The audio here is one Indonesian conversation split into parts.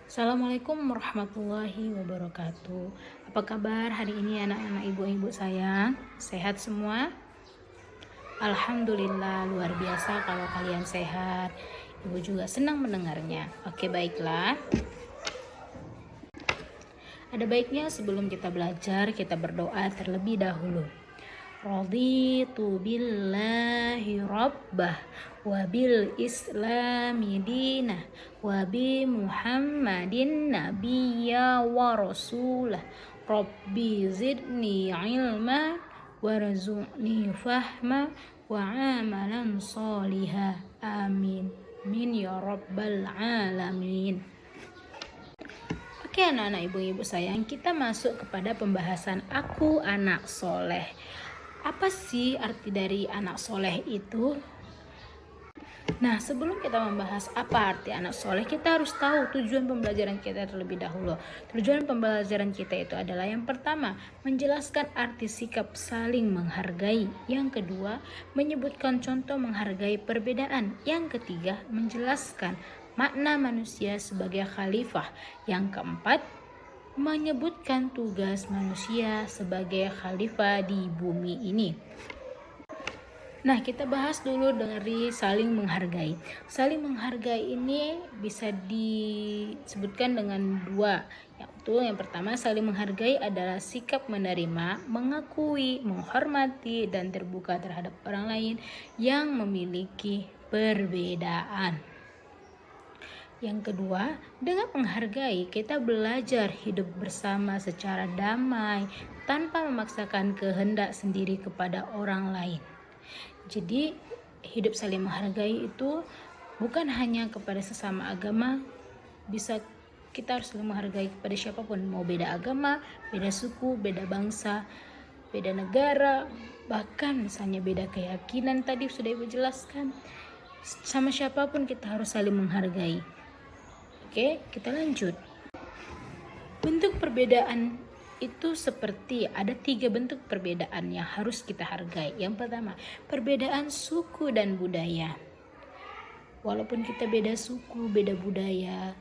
Assalamualaikum warahmatullahi wabarakatuh. Apa kabar hari ini anak-anak ibu-ibu sayang? Sehat semua? Alhamdulillah, luar biasa kalau kalian sehat. Ibu juga senang mendengarnya. Oke, baiklah. Ada baiknya sebelum kita belajar, kita berdoa terlebih dahulu. Raditu billahi rabbah wa bil islami dinah wa bi muhammadin nabiyya wa rasulah rabbi zidni ilma warzuqni fahma wa amalan solihah amin min ya rabbal alamin. Oke anak-anak ibu-ibu sayang, kita masuk kepada pembahasan aku anak soleh. Apa sih arti dari anak soleh itu? Nah, sebelum kita membahas apa arti anak soleh, kita harus tahu tujuan pembelajaran kita terlebih dahulu. Tujuan pembelajaran kita itu adalah yang pertama, menjelaskan arti sikap saling menghargai. Yang kedua, menyebutkan contoh menghargai perbedaan. Yang ketiga, menjelaskan makna manusia sebagai khalifah. Yang keempat, menyebutkan tugas manusia sebagai khalifah di bumi ini. Nah, kita bahas dulu dari saling menghargai. Saling menghargai ini bisa disebutkan dengan dua. Yaitu yang pertama, saling menghargai adalah sikap menerima, mengakui, menghormati, dan terbuka terhadap orang lain yang memiliki perbedaan. Yang kedua, dengan menghargai, kita belajar hidup bersama secara damai tanpa memaksakan kehendak sendiri kepada orang lain. Jadi, hidup saling menghargai itu bukan hanya kepada sesama agama, kita harus saling menghargai kepada siapapun, mau beda agama, beda suku, beda bangsa, beda negara, bahkan misalnya beda keyakinan tadi sudah Ibu jelaskan. Sama siapapun kita harus saling menghargai. Oke, kita lanjut. Bentuk perbedaan itu seperti ada 3 bentuk perbedaan yang harus kita hargai. Yang pertama, perbedaan suku dan budaya. Walaupun kita beda suku, beda budaya,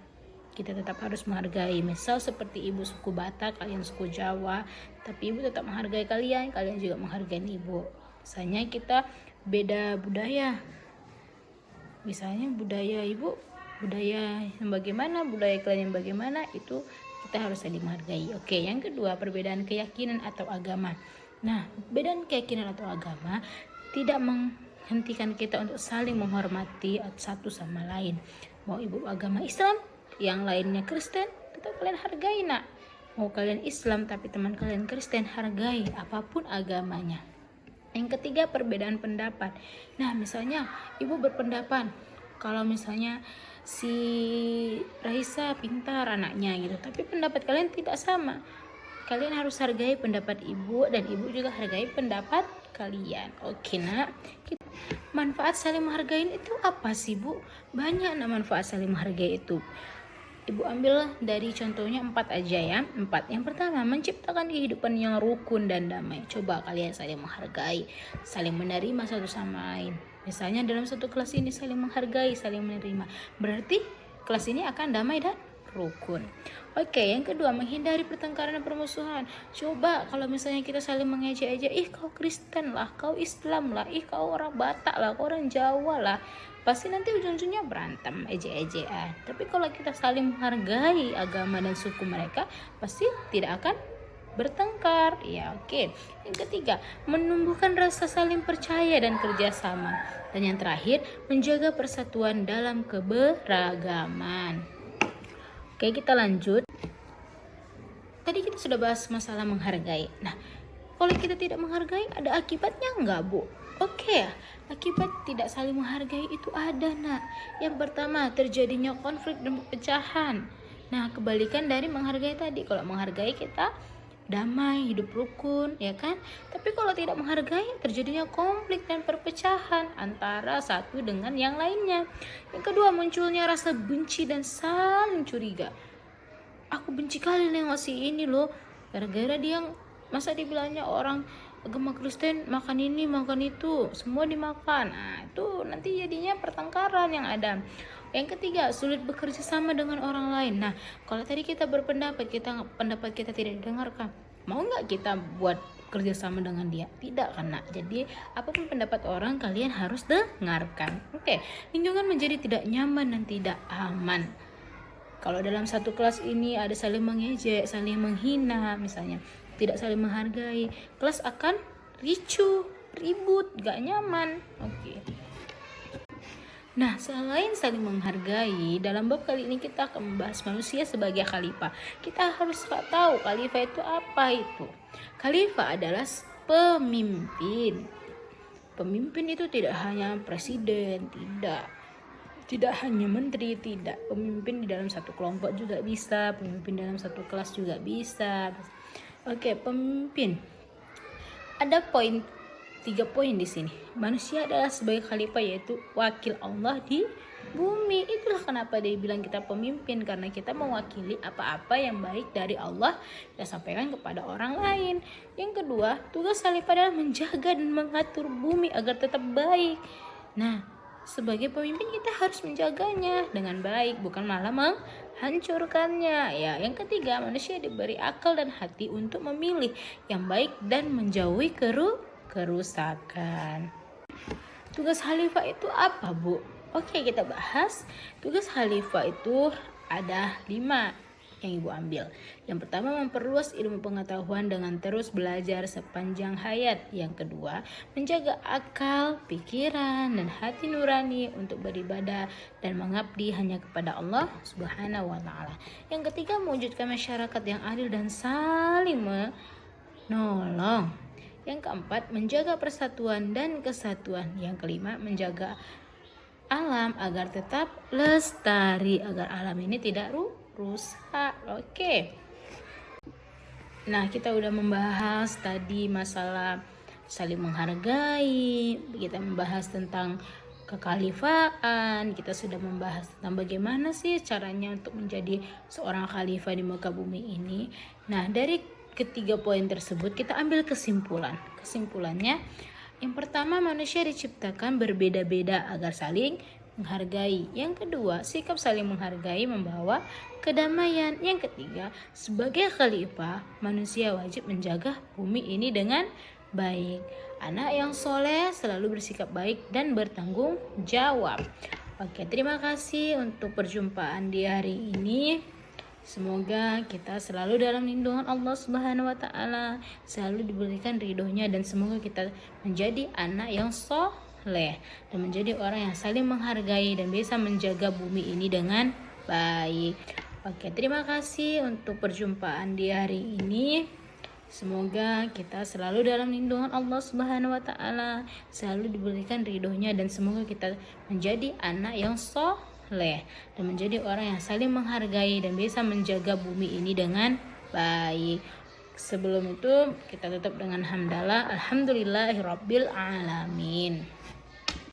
kita tetap harus menghargai. Misal seperti Ibu suku Batak, kalian suku Jawa, tapi Ibu tetap menghargai kalian juga menghargai Ibu. Misalnya kita beda budaya. Misalnya budaya Ibu budaya yang bagaimana, budaya kalian yang bagaimana, itu kita harus saling menghargai. Oke, yang kedua, perbedaan keyakinan atau agama. Nah, perbedaan keyakinan atau agama tidak menghentikan kita untuk saling menghormati satu sama lain. Mau Ibu agama Islam, yang lainnya Kristen, tetap kalian hargai, nak. Mau kalian Islam tapi teman kalian Kristen, hargai apapun agamanya. Yang ketiga, perbedaan pendapat. Nah, misalnya Ibu berpendapat kalau misalnya si Raisa pintar anaknya gitu, tapi pendapat kalian tidak sama. Kalian harus hargai pendapat Ibu dan Ibu juga hargai pendapat kalian. Oke, nak. Manfaat saling menghargai itu apa sih, Bu? Banyak manfaat saling menghargai itu. Ibu ambil dari contohnya 4 aja ya. 4. Yang pertama, menciptakan kehidupan yang rukun dan damai. Coba kalian saling menghargai, saling menerima satu sama lain. Misalnya dalam satu kelas ini saling menghargai, saling menerima. Berarti kelas ini akan damai dan rukun. Oke, yang kedua, menghindari pertengkaran dan permusuhan. Coba kalau misalnya kita saling mengejek-ejek, ih kau Kristen lah, kau Islam lah, ih kau orang Batak lah, kau orang Jawa lah, pasti nanti ujung-ujungnya berantem, ejek-ejekan. Tapi kalau kita saling menghargai agama dan suku mereka, pasti tidak akan bertengkar. Ya, oke. Yang ketiga, menumbuhkan rasa saling percaya dan kerjasama. Dan yang terakhir, menjaga persatuan dalam keberagaman. Oke, kita lanjut. Tadi kita sudah bahas masalah menghargai. Nah, kalau kita tidak menghargai, ada akibatnya enggak, Bu? Oke, akibat tidak saling menghargai itu ada, nak. Yang pertama, terjadinya konflik dan perpecahan. Nah, kebalikan dari menghargai tadi. Kalau menghargai kita damai, hidup rukun, ya kan? Tapi kalau tidak menghargai, terjadinya konflik dan perpecahan antara satu dengan yang lainnya. Yang kedua, munculnya rasa benci dan saling curiga. Aku benci kali nengok si ini loh, gara-gara dia, masa dibilangnya orang agama Kristen makan ini makan itu semua dimakan. Nah, itu nanti jadinya pertengkaran yang ada. Yang ketiga, sulit bekerja sama dengan orang lain. Nah, kalau tadi kita berpendapat, pendapat kita tidak didengarkan, mau nggak kita buat kerjasama dengan dia? Tidak kan nak. Jadi apapun pendapat orang, kalian harus dengarkan. Oke, lingkungan menjadi tidak nyaman dan tidak aman. Kalau dalam satu kelas ini ada saling mengejek, saling menghina misalnya, tidak saling menghargai, kelas akan ricuh, ribut, gak nyaman. Oke. Nah, selain saling menghargai, dalam bab kali ini kita akan membahas manusia sebagai khalifah. Kita harus tahu khalifah itu apa itu. Khalifah adalah pemimpin. Pemimpin itu tidak hanya presiden, tidak hanya menteri, tidak. Pemimpin di dalam satu kelompok juga bisa, pemimpin dalam satu kelas juga bisa. Oke, pemimpin. Ada 3 poin di sini. Manusia adalah sebagai khalifah, yaitu wakil Allah di bumi. Itulah kenapa dia bilang kita pemimpin, karena kita mewakili apa-apa yang baik dari Allah kita sampaikan kepada orang lain. Yang kedua, tugas khalifah adalah menjaga dan mengatur bumi agar tetap baik. Nah, sebagai pemimpin kita harus menjaganya dengan baik, bukan malah menghancurkannya. Ya, yang ketiga, manusia diberi akal dan hati untuk memilih yang baik dan menjauhi kerusakan. Tugas khalifah itu apa, Bu? Oke, kita bahas. Tugas khalifah itu ada 5 yang Ibu ambil. Yang pertama, memperluas ilmu pengetahuan dengan terus belajar sepanjang hayat. Yang kedua, menjaga akal, pikiran, dan hati nurani untuk beribadah dan mengabdi hanya kepada Allah Subhanahu wa Ta'ala. Yang ketiga, mewujudkan masyarakat yang adil dan saling menolong. Yang keempat, menjaga persatuan dan kesatuan. Yang kelima, menjaga alam agar tetap lestari, agar alam ini tidak rusak. Oke. Nah, kita udah membahas tadi masalah saling menghargai, kita membahas tentang kekhalifaan, kita sudah membahas tentang bagaimana sih caranya untuk menjadi seorang khalifah di muka bumi ini. Nah, dari ketiga poin tersebut kita ambil kesimpulan. Kesimpulannya, yang pertama, manusia diciptakan berbeda-beda agar saling menghargai. Yang kedua, sikap saling menghargai membawa kedamaian. Yang ketiga, sebagai khalifah, manusia wajib menjaga bumi ini dengan baik. Anak yang soleh selalu bersikap baik dan bertanggung jawab. Oke, terima kasih untuk perjumpaan di hari ini. Semoga kita selalu dalam lindungan Allah Subhanahu wa Ta'ala, selalu diberikan ridhonya, dan semoga kita menjadi anak yang soleh dan menjadi orang yang saling menghargai dan bisa menjaga bumi ini dengan baik. Oke, terima kasih untuk perjumpaan di hari ini. Semoga kita selalu dalam lindungan Allah Subhanahu wa Ta'ala, selalu diberikan ridhonya, dan semoga kita menjadi anak yang soleh dan menjadi orang yang saling menghargai dan bisa menjaga bumi ini dengan baik. Sebelum itu kita tutup dengan hamdalah, alhamdulillahirabbil alamin.